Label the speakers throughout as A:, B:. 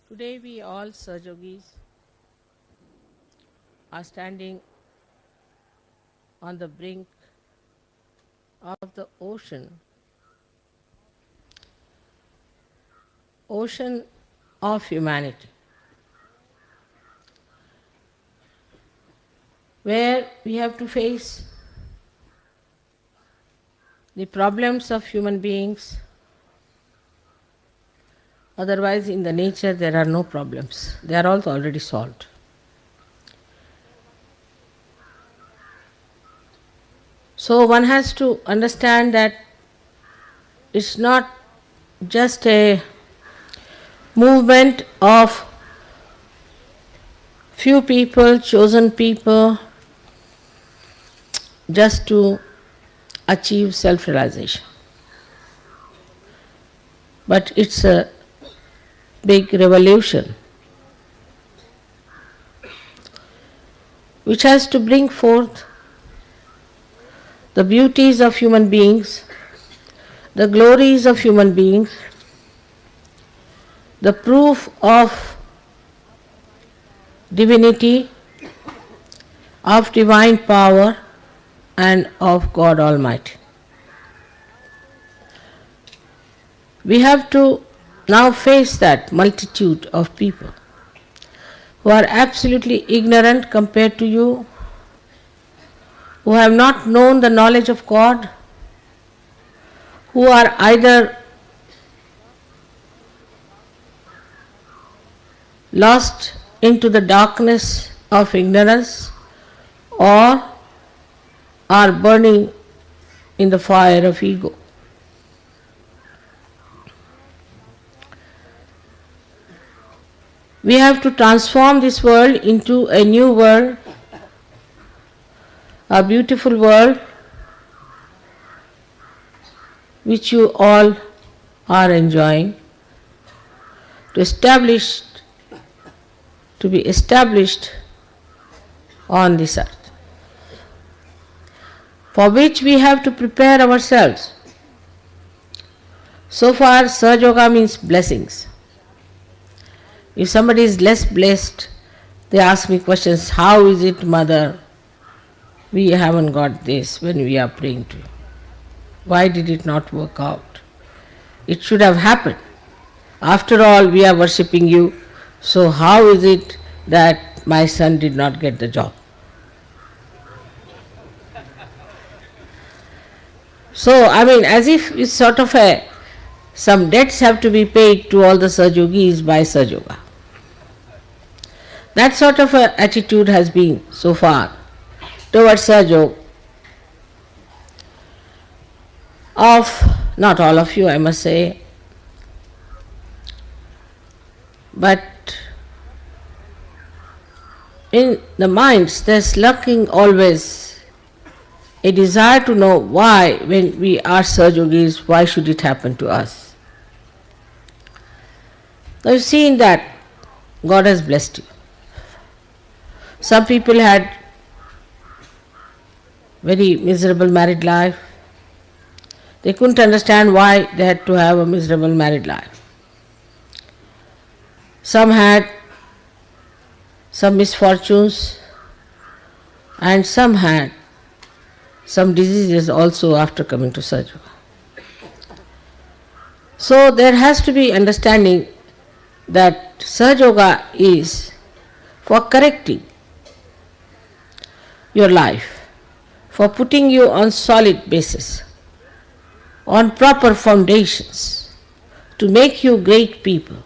A: Today we all Sahajogis are standing on the brink of the ocean of humanity, where we have to face the problems of human beings. Otherwise, in the nature, there are no problems. They are also already solved. So one has to understand that it's not just a movement of few people, chosen people, just to achieve self-realization. But it's a big revolution which has to bring forth the beauties of human beings, the glories of human beings, the proof of divinity, of divine power, and of God Almighty. We have to now face that multitude of people who are absolutely ignorant compared to you, who have not known the knowledge of God, who are either lost into the darkness of ignorance or are burning in the fire of ego. We have to transform this world into a new world, a beautiful world which you all are enjoying, to be established on this earth, for which we have to prepare ourselves. So far, Sahaja Yoga means blessings. If somebody is less blessed, they ask me questions, how is it, mother, we haven't got this when we are praying to you? Why did it not work out? It should have happened. After all, we are worshipping you, so how is it that my son did not get the job? So, as if it's sort of some debts have to be paid to all the Sahajogis by Sahaja Yoga. That sort of a attitude has been so far towards Sahaja Yoga of not all of you, I must say, but in the minds there's lurking always a desire to know why, when we are Sahajogis, why should it happen to us? Now you've seen that God has blessed you. Some people had very miserable married life. They couldn't understand why they had to have a miserable married life. Some had some misfortunes, and some had some diseases also after coming to Sahaja Yoga. So there has to be understanding that Sahaja Yoga is for correcting your life, for putting you on solid basis, on proper foundations, to make you great people,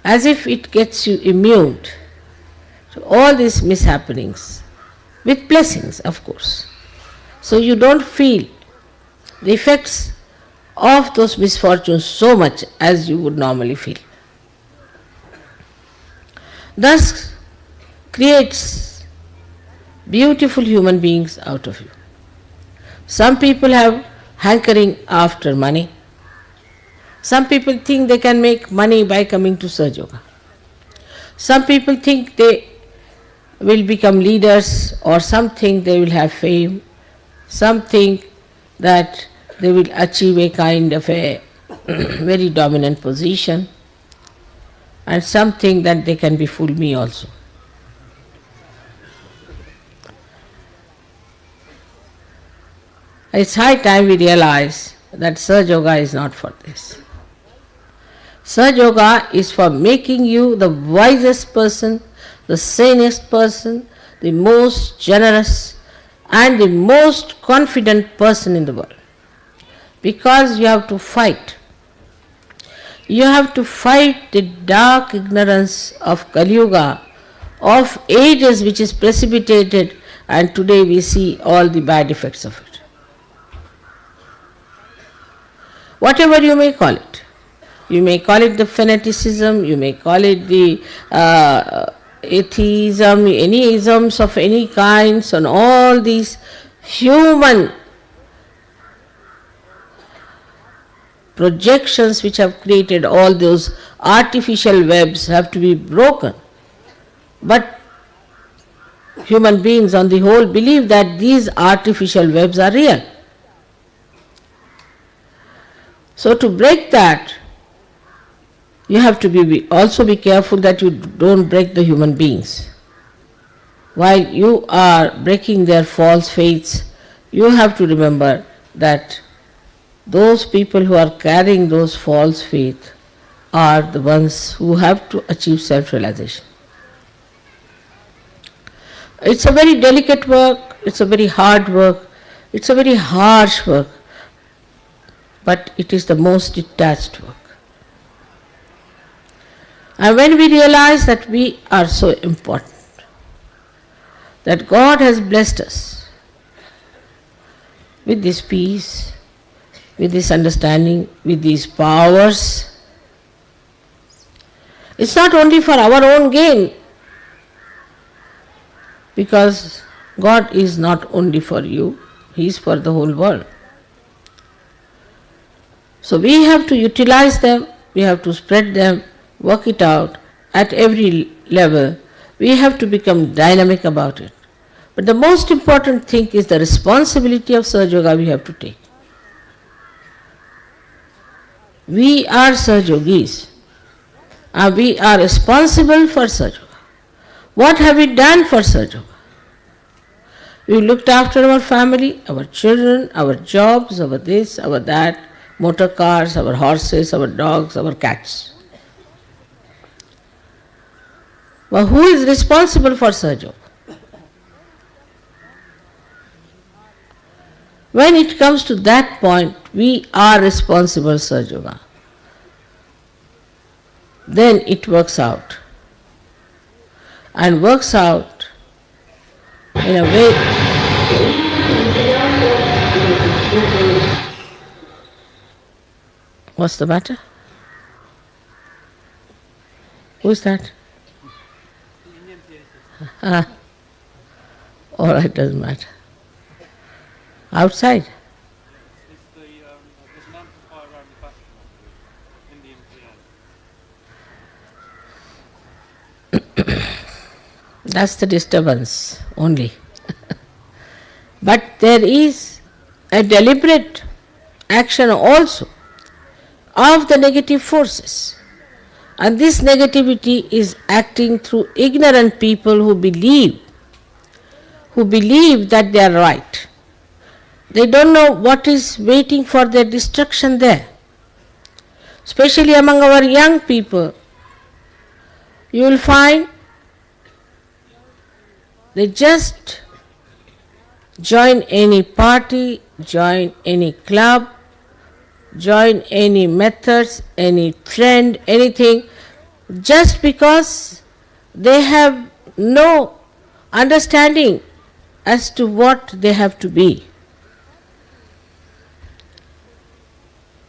A: as if it gets you immune to all these mishappenings, with blessings, of course. So you don't feel the effects of those misfortunes so much as you would normally feel. Thus creates beautiful human beings out of you. Some people have hankering after money. Some people think they can make money by coming to Sahaja Yoga. Some people think they will become leaders, or some think they will have fame. Some think that they will achieve a kind of a very dominant position. and some think that they can befool me also. It's high time we realize that Sahaja Yoga is not for this. Sahaja Yoga is for making you the wisest person, the sanest person, the most generous and the most confident person in the world. Because you have to fight. You have to fight the dark ignorance of Kali Yuga, of ages which is precipitated, and today we see all the bad effects of it. Whatever you may call it. You may call it the fanaticism, you may call it the atheism, any isms of any kinds, and all these human projections which have created all those artificial webs have to be broken. But human beings on the whole believe that these artificial webs are real. So to break that, you have to also be careful that you don't break the human beings. While you are breaking their false faiths, you have to remember that those people who are carrying those false faith are the ones who have to achieve self-realization. It's a very delicate work, it's a very hard work, it's a very harsh work, but it is the most detached work. And when we realize that we are so important, that God has blessed us with this peace, with this understanding, with these powers, it's not only for our own gain, because God is not only for you, He is for the whole world. So we have to utilize them, we have to spread them, work it out at every level. We have to become dynamic about it. But the most important thing is the responsibility of Sahaja Yoga we have to take. We are Sahaja Yogis. We are responsible for Sahaja Yoga. What have we done for Sahaja Yoga? We looked after our family, our children, our jobs, our this, our that, motor cars, our horses, our dogs, our cats. But who is responsible for Sahaja Yoga? When it comes to that point, we are responsible Sahaja Yoga. Then it works out. And works out in a way. What's the matter? Who's that? All right, doesn't matter. Outside?
B: It's there's an amplifier around the back of Indian piano.
A: That's the disturbance only. But there is a deliberate action also of the negative forces. And this negativity is acting through ignorant people who believe that they are right. They don't know what is waiting for their destruction there. Especially among our young people, you will find they just join any party, join any club, join any methods, any trend, anything, just because they have no understanding as to what they have to be.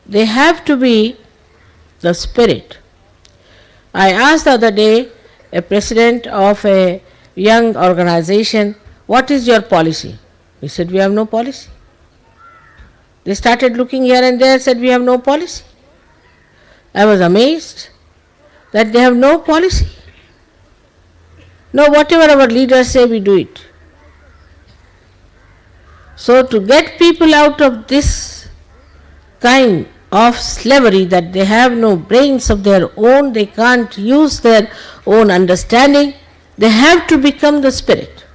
A: They have to be the spirit. I asked the other day a president of a young organization, what is your policy? He said, we have no policy. They started looking here and there, said, we have no policy. I was amazed that they have no policy. No, whatever our leaders say, we do it. So to get people out of this kind of slavery, that they have no brains of their own, they can't use their own understanding, they have to become the spirit.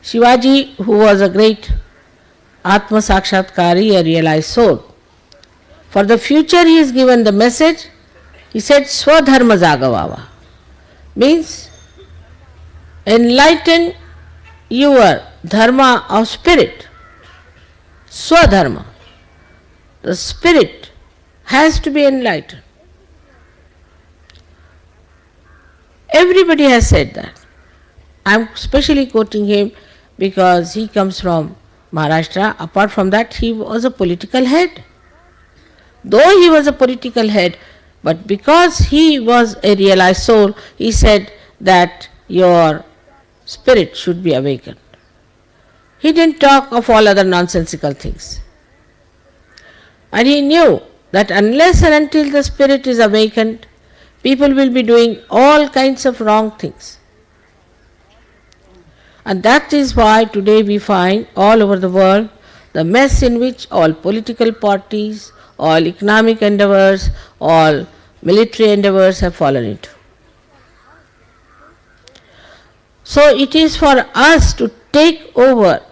A: Shivaji, who was a great Atma Sakshatkari, a realized soul, for the future he is given the message, he said Swadharma Jagavava, means enlighten your dharma of spirit, Swadharma. The spirit has to be enlightened. Everybody has said that. I am specially quoting him because he comes from Maharashtra. Apart from that, he was a political head. Though he was a political head, but because he was a realized soul, he said that your spirit should be awakened. He didn't talk of all other nonsensical things. And he knew that unless and until the spirit is awakened, people will be doing all kinds of wrong things. And that is why today we find all over the world the mess in which all political parties, all economic endeavors, all military endeavors have fallen into. So it is for us to take over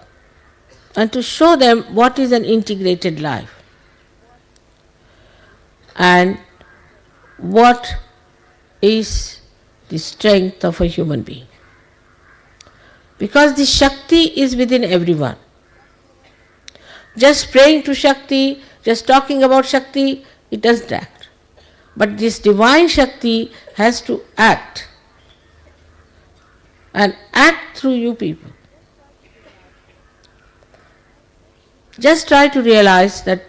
A: and to show them what is an integrated life and what is the strength of a human being. Because the Shakti is within everyone. Just praying to Shakti, just talking about Shakti, it doesn't act. But this divine Shakti has to act and act through you people. Just try to realize that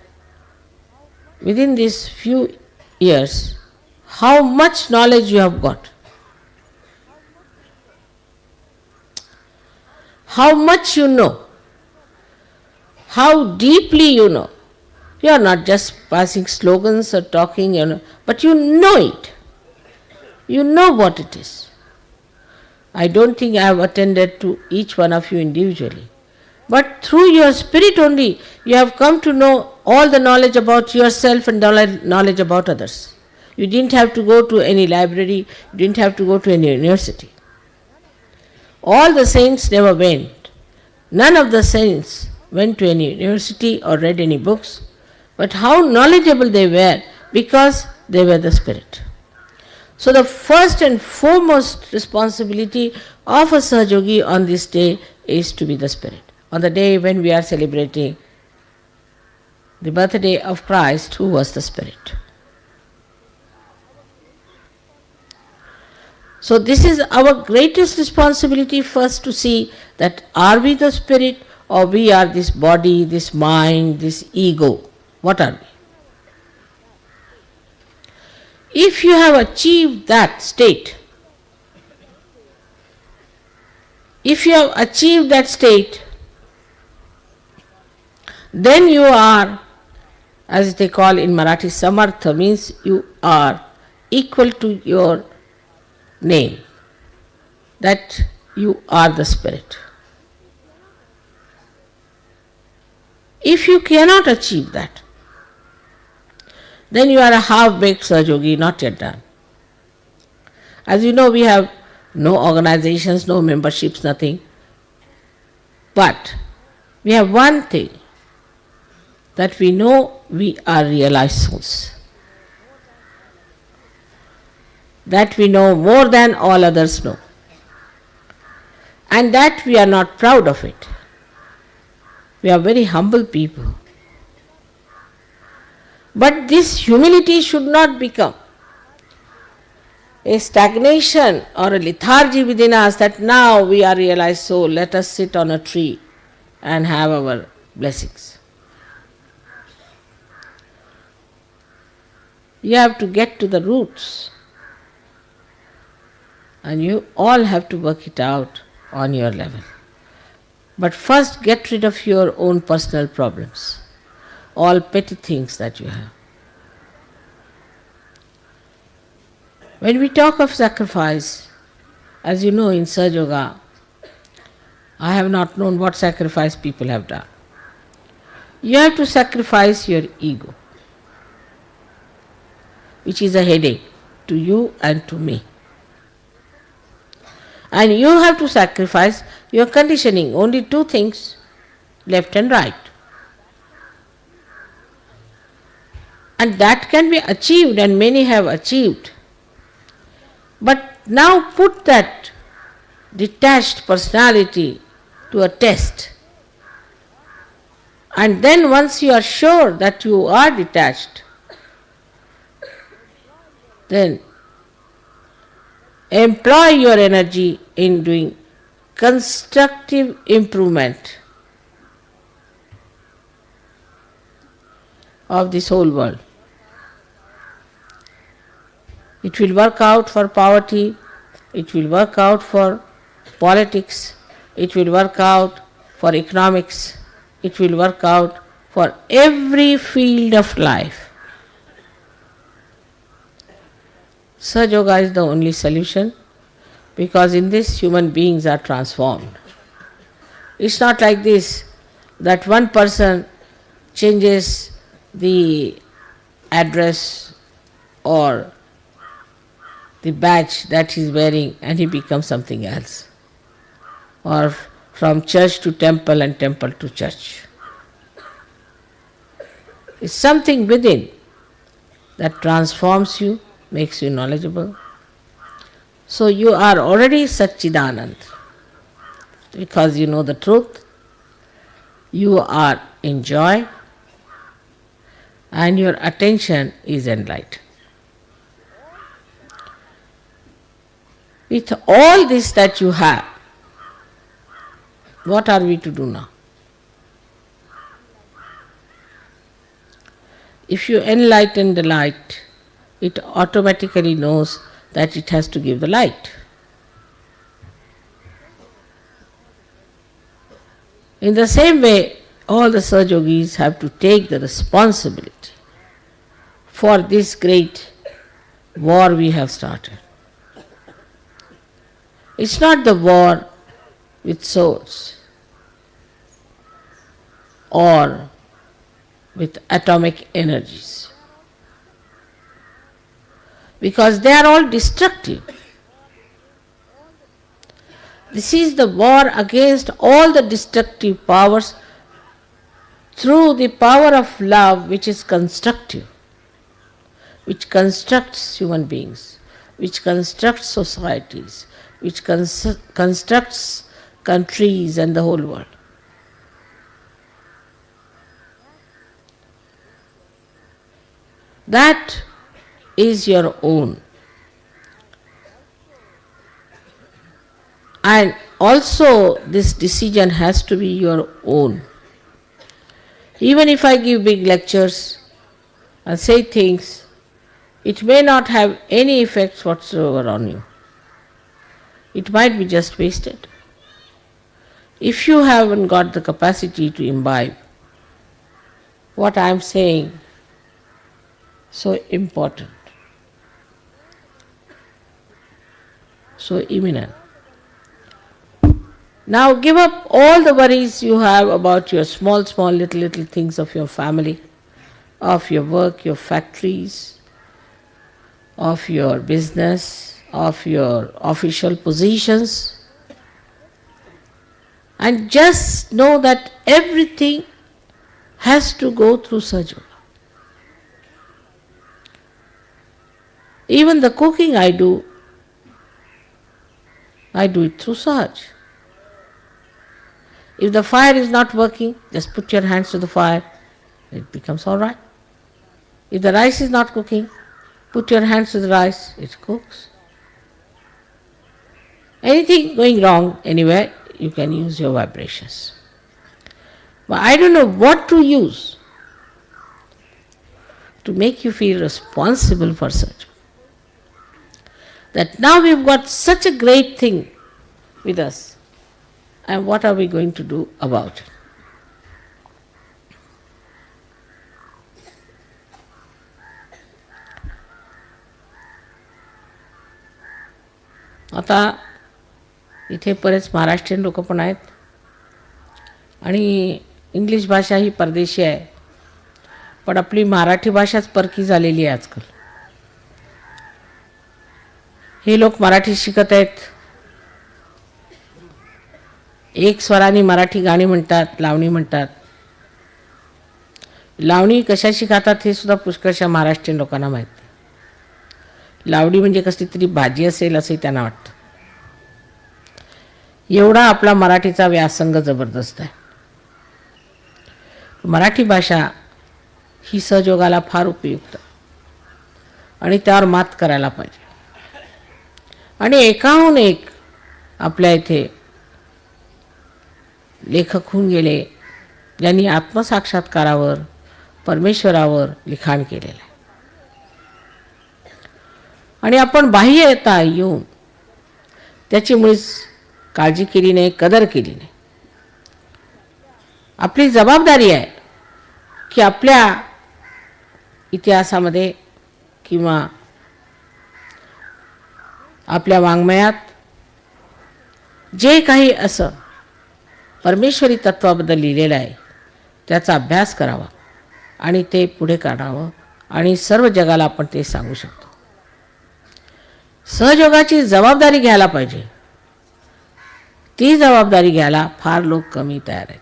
A: within these few years, how much knowledge you have got. How much you know. How deeply you know. You are not just passing slogans or talking, but you know it. You know what it is. I don't think I have attended to each one of you individually. But through your spirit only, you have come to know all the knowledge about yourself and knowledge about others. You didn't have to go to any library, you didn't have to go to any university. All the saints never went. None of the saints went to any university or read any books. But how knowledgeable they were, because they were the spirit. So the first and foremost responsibility of a Sahajogi on this day is to be the spirit. On the day when we are celebrating the birthday of Christ, who was the spirit. So this is our greatest responsibility, first to see that are we the spirit or we are this body, this mind, this ego. What are we? If you have achieved that state, then you are, as they call in Marathi, samartha, means you are equal to your name, that you are the spirit. If you cannot achieve that, then you are a half-baked Sahajogi, not yet done. As you know, we have no organizations, no memberships, nothing. But we have one thing, that we know we are realized souls. That we know more than all others know. And that we are not proud of it. We are very humble people. But this humility should not become a stagnation or a lethargy within us, that now we are realized soul, let us sit on a tree and have our blessings. You have to get to the roots. And you all have to work it out on your level. But first get rid of your own personal problems, all petty things that you have. When we talk of sacrifice, as you know in Sahaja Yoga, I have not known what sacrifice people have done. You have to sacrifice your ego, which is a headache to you and to me. And you have to sacrifice your conditioning, only two things, left and right. And that can be achieved, and many have achieved. But now put that detached personality to a test. And then once you are sure that you are detached, then employ your energy in doing constructive improvement of this whole world. It will work out for poverty, it will work out for politics, it will work out for economics, it will work out for every field of life. Sahaja Yoga is the only solution, because in this human beings are transformed. It's not like this that one person changes the address or the badge that he is wearing and he becomes something else. Or from church to temple and temple to church. It's something within that transforms you, makes you knowledgeable. So you are already Satchidanand because you know the truth, you are in joy, and your attention is enlightened. With all this that you have, what are we to do now? If you enlighten the light, it automatically knows that it has to give the light. In the same way, all the Sahaja Yogis have to take the responsibility for this great war we have started. It's not the war with swords or with atomic energies, because they are all destructive. This is the war against all the destructive powers through the power of love, which is constructive, which constructs human beings, which constructs societies, which constructs countries and the whole world. That is your own. And also this decision has to be your own. Even if I give big lectures and say things, it may not have any effects whatsoever on you. It might be just wasted. If you haven't got the capacity to imbibe what I am saying, so important, so imminent. Now give up all the worries you have about your small little things of your family, of your work, your factories, of your business, of your official positions, and just know that everything has to go through Sahaja Yoga. Even the cooking I do it through Sahaj. If the fire is not working, just put your hands to the fire, it becomes all right. If the rice is not cooking, put your hands to the rice, it cooks. Anything going wrong anywhere, you can use your vibrations. But I don't know what to use to make you feel responsible for such. That now we've got such a great thing with us, and what are we going to do about it? आता इथे बरेच महाराष्ट्रीयन लोक पण आहेत आणि English भाषा ही परदेशी आहे, पण आपली मराठी भाषाच परकी झालेली आहे आजकाल. हे लोक मराठी शिकत आहेत, एक स्वराने मराठी गाणी म्हणतात, लावणी म्हणतात. लावणी कशाशी गातात हे सुद्धा पुष्कळशा महाराष्ट्रीयन लोकांना माहीत नाही. लावणी म्हणजे कसली तरी भाजी असेल असंही त्यांना वाटतं. एवढा आपला मराठीचा व्यासंग जबरदस्त आहे. मराठी भाषा ही सहजोगाला फार उपयुक्त आणि त्यावर मात करायला पाहिजे. आणि एकाहून एक आपल्या इथे लेखक होऊन गेले ज्यांनी आत्मसाक्षात्कारावर, परमेश्वरावर लिखाण केलेलं आहे. आणि आपण बाह्यता येऊन त्याची मुळीच काळजी केली नाही, कदर केली नाही. आपली जबाबदारी आहे की आपल्या इतिहासामध्ये किंवा आपल्या वाङ्मयात जे काही असं परमेश्वरी तत्वाबद्दल लिहिलेलं आहे त्याचा अभ्यास करावा आणि ते पुढे काढावं आणि सर्व जगाला आपण ते सांगू शकतो. सहयोगाची जबाबदारी घ्यायला पाहिजे. ती जबाबदारी घ्यायला फार लोक कमी तयार आहेत.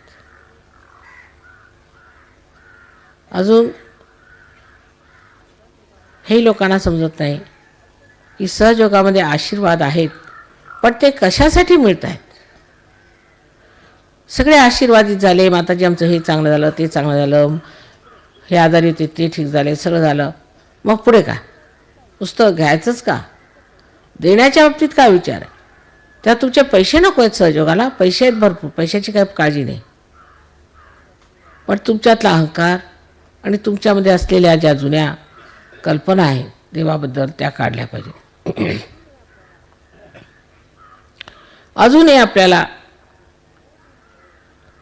A: अजून हे लोकांना समजत नाही की सहयोगामध्ये आशीर्वाद आहेत, पण ते कशासाठी मिळत आहेत. सगळे आशीर्वादित झाले, माताजी आमचं हे चांगलं झालं, ते चांगलं झालं, हे आजारी होते ते ठीक झाले, सगळं झालं, मग पुढे का पुस्तक घ्यायचंच का. देण्याच्या बाबतीत काय विचार आहे. त्या तुमचे पैसे नको आहेत सहयोगाला, पैसे आहेत भरपूर, पैशाची काही काळजी नाही, पण तुमच्यातला अहंकार आणि तुमच्यामध्ये असलेल्या ज्या जुन्या कल्पना आहेत देवाबद्दल त्या काढल्या पाहिजे. अजूनही आपल्याला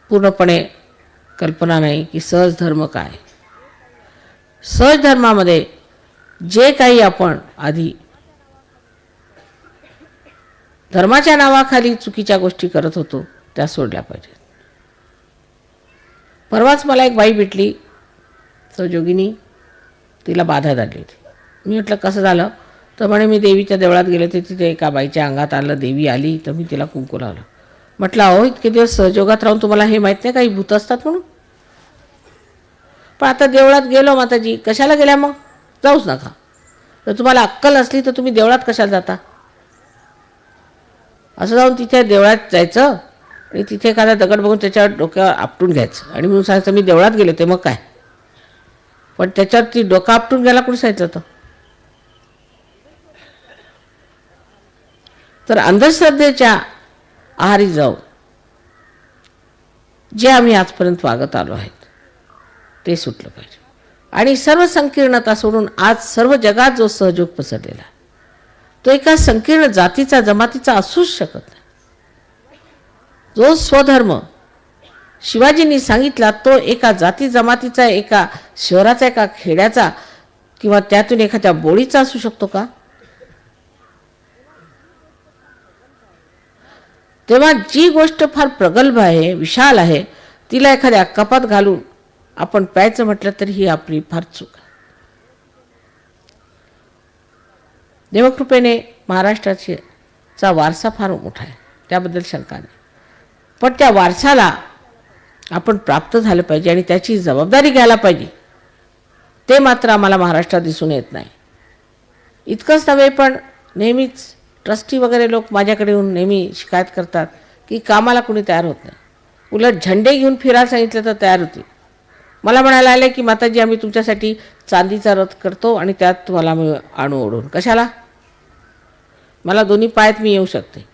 A: पूर्णपणे कल्पना नाही की सहज धर्म काय. सहज धर्मामध्ये जे काही आपण आधी धर्माच्या नावाखाली चुकीच्या गोष्टी करत होतो त्या सोडल्या पाहिजेत. परवाच मला एक बाई भेटली सहयोगिनी, तिला बाधा झाली होती. मी म्हटलं कसं झालं, तर म्हणे मी देवीच्या देवळात गेले होते, तिथे एका बाईच्या अंगात आलं, देवी आली तर मी तिला कुंकू लावलं. म्हटलं अहो इतके दिवस सहयोगात राहून तुम्हाला हे माहीत नाही काही भूत असतात म्हणून. पण आता देवळात गेलो माताजी, कशाला गेल्या मग, जाऊच नका. जर तुम्हाला अक्कल असली तर तुम्ही देवळात कशाला जाता. असं जाऊन तिथे देवळात जायचं आणि तिथे एखादा दगड बघून त्याच्यावर डोक्यावर आपटून घ्यायचं आणि म्हणून सांगायचं मी देवळात गेले ते मग काय. पण त्याच्यावर ती डोकं आपटून घ्यायला कोणी सांगितलं होतं. तर अंधश्रद्धेच्या आहारी जाऊ जे आम्ही आजपर्यंत वागत आलो आहेत ते सुटलं पाहिजे. आणि सर्व संकीर्णता सोडून आज सर्व जगात जो सहयोग पसरलेला तो एका संकीर्ण जातीचा जमातीचा असूच शकत नाही. जो स्वधर्म शिवाजींनी सांगितला तो एका जाती जमातीचा, एका शहराचा, एका खेड्याचा किंवा त्यातून एखाद्या बोळीचा असू शकतो का. तेव्हा जी गोष्ट फार प्रगल्भ आहे, विशाल आहे, तिला एखाद्या कपात घालून आपण प्यायचं म्हटलं तरी ही आपली फार चूक आहे. देवकृपेने महाराष्ट्राचा वारसा फार मोठा आहे, त्याबद्दल शंका नाही. पण त्या वारसाला आपण प्राप्त झालं पाहिजे आणि त्याची जबाबदारी घ्यायला पाहिजे. ते मात्र आम्हाला महाराष्ट्रात दिसून येत नाही. इतकंच नव्हे पण नेहमीच ट्रस्टी वगैरे लोक माझ्याकडे येऊन नेहमी शिकायत करतात की कामाला कोणी तयार होत नाही. उलट झेंडे घेऊन फिरायला सांगितलं तर तयार होते. मला म्हणायला आले की माताजी आम्ही तुमच्यासाठी चांदीचा रथ करतो आणि त्यात तुम्हाला मी आणू ओढून. कशाला. मला दोन्ही पायात मी येऊ शकते.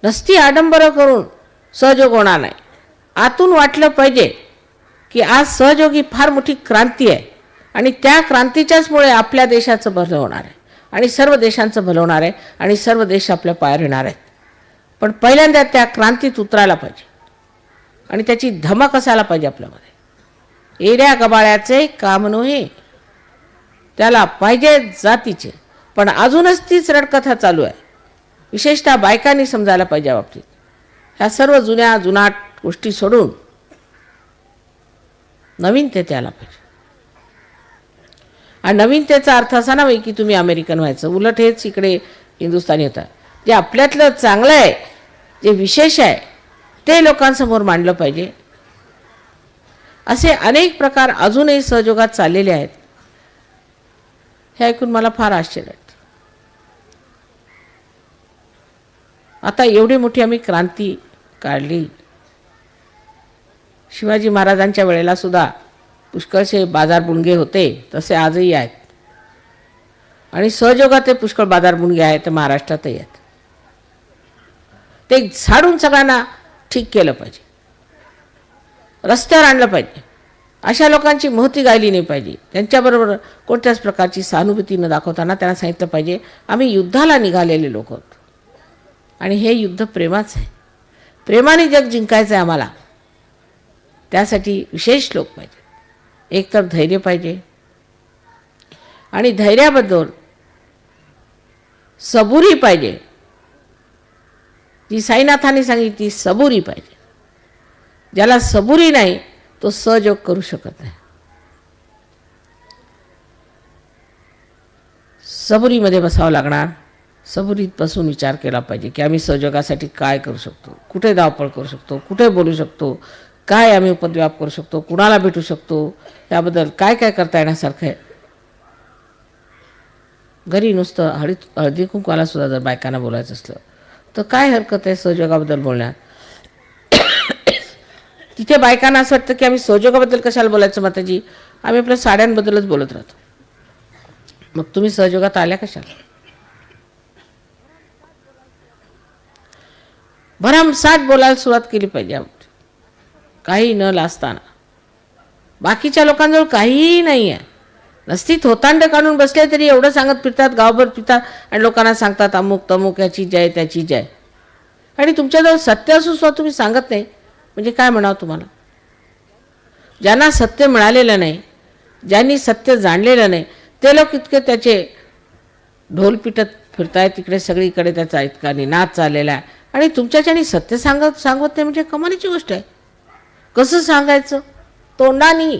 A: नसती आडंबरं करून सहयोग होणार नाही. आतून वाटलं पाहिजे की आज सहयोगी फार मोठी क्रांती आहे आणि त्या क्रांतीच्याच मुळे आपल्या देशाचं भलं होणार आहे आणि सर्व देशांचं भलं होणार आहे आणि सर्व देश आपल्या पायावर येणार आहेत. पण पहिल्यांदा त्या क्रांतीत उतरायला पाहिजे आणि त्याची धमक असायला पाहिजे आपल्यामध्ये. एड्या गबाळ्याचे काम नव्हे, त्याला पाहिजे जातीचे. पण अजूनच तीच रडकथा चालू आहे. विशेषतः बायकांनी समजायला पाहिजे बाबतीत. ह्या सर्व जुनाट गोष्टी सोडून नवीनतेत यायला पाहिजे. आणि नवीनतेचा अर्थ असा नाही की तुम्ही अमेरिकन व्हायचं, उलट हेच इकडे हिंदुस्थानी होतं. जे आपल्यातलं चांगलं आहे, जे विशेष आहे ते लोकांसमोर मांडलं पाहिजे. असे अनेक प्रकार अजूनही सहयोगात चाललेले आहेत. हे ऐकून मला फार आश्चर्य आहे. आता एवढी मोठी आम्ही क्रांती काढली. शिवाजी महाराजांच्या वेळेला सुद्धा पुष्कळसे बाजार बुणगे होते, तसे आजही आहेत. आणि सहयोगात ते पुष्कळ बाजार बुणगे आहेत, ते महाराष्ट्रातही आहेत. ते झाडून सगळ्यांना ठीक केलं पाहिजे, रस्त्यावर आणलं पाहिजे. अशा लोकांची मोहती गायली नाही पाहिजे. त्यांच्याबरोबर कोणत्याच प्रकारची सहानुभूती न दाखवताना त्यांना सांगितलं पाहिजे आम्ही युद्धाला निघालेले लोक आहोत आणि हे युद्ध प्रेमाचं आहे. प्रेमाने जग जिंकायचं आहे आम्हाला. त्यासाठी विशेष लोक पाहिजे. एक तर धैर्य पाहिजे आणि धैर्याबद्दल सबुरी पाहिजे. जी साईनाथांनी सांगितली सबुरी पाहिजे. ज्याला सबुरी नाही तो सहयोग करू शकत नाही. सबुरीमध्ये बसावं लागणार. सबुरीत बसून विचार केला पाहिजे की आम्ही सहयोगासाठी काय करू शकतो, कुठे धावपळ करू शकतो, कुठे बोलू शकतो, काय आम्ही उपद्व्याप करू शकतो, कुणाला भेटू शकतो, त्याबद्दल काय काय करता येण्यासारखं आहे. घरी नुसतं हळदी कुंकवाला सुद्धा जर बायकांना बोलायचं असलं तर काय हरकत आहे सहयोगाबद्दल बोलण्यात. तिथे बायकांना असं वाटतं की आम्ही सहयोगाबद्दल कशाला बोलायचं माताजी, आम्ही आपल्या साड्यांबद्दलच बोलत राहतो. मग तुम्ही सहयोगात आल्या कशाला. भरमसाठ बोलायला सुरुवात केली पाहिजे. काही न लाजताना. बाकीच्या लोकांजवळ काहीही नाही आहे. नसती थोतांड काढून बसले तरी एवढं सांगत फिरतात, गावभर फिरतात आणि लोकांना सांगतात अमुक तमुक याची जय त्याची जय. आणि तुमच्याजवळ सत्य असून सुद्धा तुम्ही सांगत नाही म्हणजे काय म्हणावं तुम्हाला. ज्यांना सत्य मिळालेलं नाही, ज्यांनी सत्य जाणलेलं नाही ते लोक इतके त्याचे ढोल पिटत फिरतायत. तिकडे सगळीकडे त्याचा इतका निनाद चाललेला आहे आणि तुमच्याच्यानी सत्य सांगत नाही म्हणजे कमालीची गोष्ट आहे. कसं सांगायचं, तोंडानी.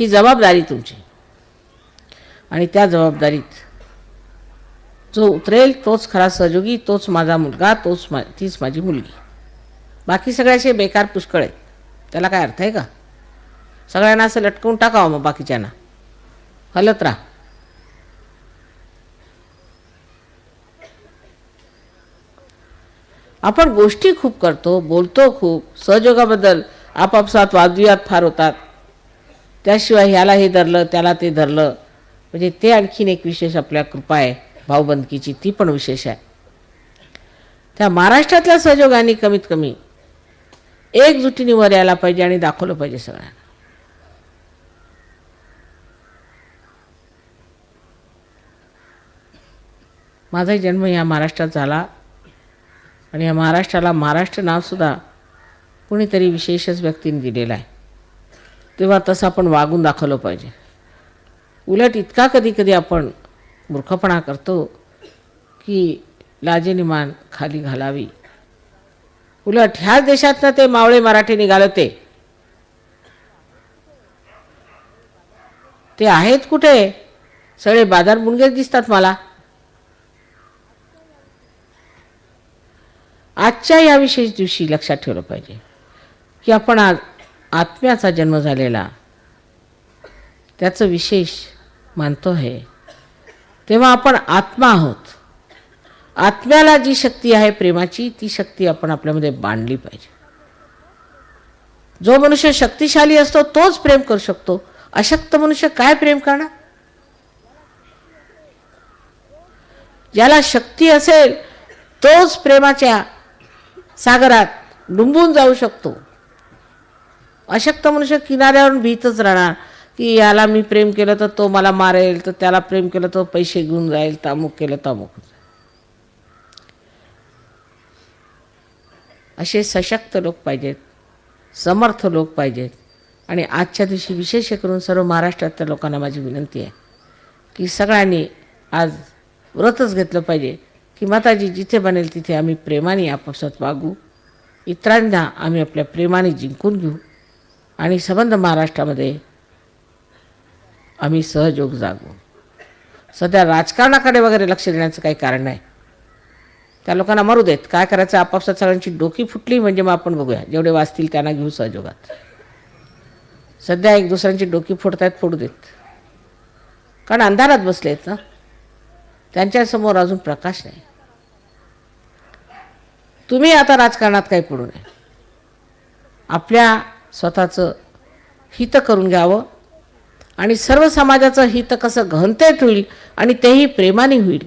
A: ही जबाबदारी तुमची आणि त्या जबाबदारीत जो उतरेल तोच खरा सहयोगी, तोच माझा मुलगा, तीच माझी मुलगी. बाकी सगळ्याचे बेकार पुष्कळ आहेत. त्याला काय अर्थ आहे का. सगळ्यांना असं लटकवून टाकावं मग बाकीच्यांना हलत राहा. आपण गोष्टी खूप करतो, बोलतो खूप. सहयोगाबद्दल आपापसात वादविवाद फार होतात. त्याशिवाय ह्याला हे धरलं त्याला ते धरलं म्हणजे ते आणखीन एक विशेष आपल्या कृपा आहे भाऊबंदकीची, ती पण विशेष आहे. त्या महाराष्ट्रातल्या सहयोगाने कमीत कमी एकजुटीने वर यायला पाहिजे आणि दाखवलं पाहिजे सगळ्यांना. माझा जन्म या महाराष्ट्रात झाला आणि या महाराष्ट्राला महाराष्ट्र नावसुद्धा कुणीतरी विशेषच व्यक्तीने दिलेलं आहे. तेव्हा तसं आपण वागून दाखवलं पाहिजे. उलट इतका कधी कधी आपण मूर्खपणा करतो की लाजेने मान खाली घालावी. उलट ह्याच देशातनं ते मावळे मराठी निघाले ते आहेत कुठे. सगळे बाजार बुणगेच दिसतात मला. आजच्या या विशेष दिवशी लक्षात ठेवलं पाहिजे की आपण आज आत्म्याचा जन्म झालेला त्याचं विशेष मानतो आहे. तेव्हा आपण आत्मा आहोत. आत्म्याला जी शक्ती आहे प्रेमाची, ती शक्ती आपण आपल्यामध्ये बांधली पाहिजे. जो मनुष्य शक्तिशाली असतो तोच प्रेम करू शकतो. अशक्त मनुष्य काय प्रेम करणार. ज्याला शक्ती असेल तोच प्रेमाच्या सागरात डुंबून जाऊ शकतो. अशक्त मनुष्य किनाऱ्यावरून भीतच राहणार की याला मी प्रेम केलं तर तो मला मारेल, तर त्याला प्रेम केलं तर पैसे घेऊन जाईल, तामुक केलं तामुक. असे सशक्त लोक पाहिजेत, समर्थ लोक पाहिजेत, आणि आजच्या दिवशी विशेष करून सर्व महाराष्ट्रातल्या लोकांना माझी विनंती आहे की सगळ्यांनी आज व्रतच घेतलं पाहिजे की माताजी जिथे बनेल तिथे आम्ही प्रेमाने आपापसात वागू, इतरांना आम्ही आपल्या प्रेमाने जिंकून घेऊ आणि संबंध महाराष्ट्रामध्ये आम्ही सहयोग जागू. सध्या राजकारणाकडे वगैरे लक्ष देण्याचं काही कारण नाही. त्या लोकांना मरू देत, काय करायचं आपापसात सगळ्यांची डोकी फुटली म्हणजे मग आपण बघूया, जेवढे वाचतील त्यांना घेऊ सहयोगात. सध्या एक दुसऱ्यांची डोकी फोडतायत, फोडू देत, कारण अंधारात बसले आहेत ना, त्यांच्यासमोर अजून प्रकाश नाही. तुम्ही आता राजकारणात काही पडू नये, आपल्या स्वतःचं हित करून घ्यावं आणि सर्व समाजाचं हित कसं घनतेत होईल आणि तेही प्रेमाने होईल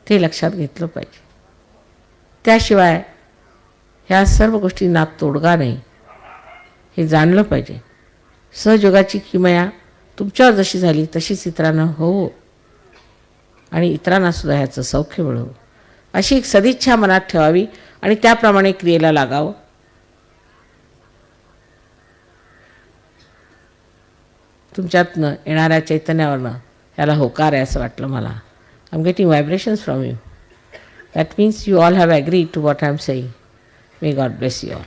A: ते लक्षात घेतलं पाहिजे. त्याशिवाय ह्या सर्व गोष्टींना तोडगा नाही हे जाणलं पाहिजे. सहयोगाची किमया तुमच्यावर जशी झाली तशीच इतरांना हो आणि इतरांना सुद्धा ह्याचं सौख्य मिळवं अशी एक सदिच्छा मनात ठेवावी आणि त्याप्रमाणे क्रियेला लागावं. तुमच्यातनं येणाऱ्या चैतन्यावरनं याला होकार आहे असं वाटलं मला. I am getting vibrations from you. That means you all have agreed to what I am saying. May God bless you all.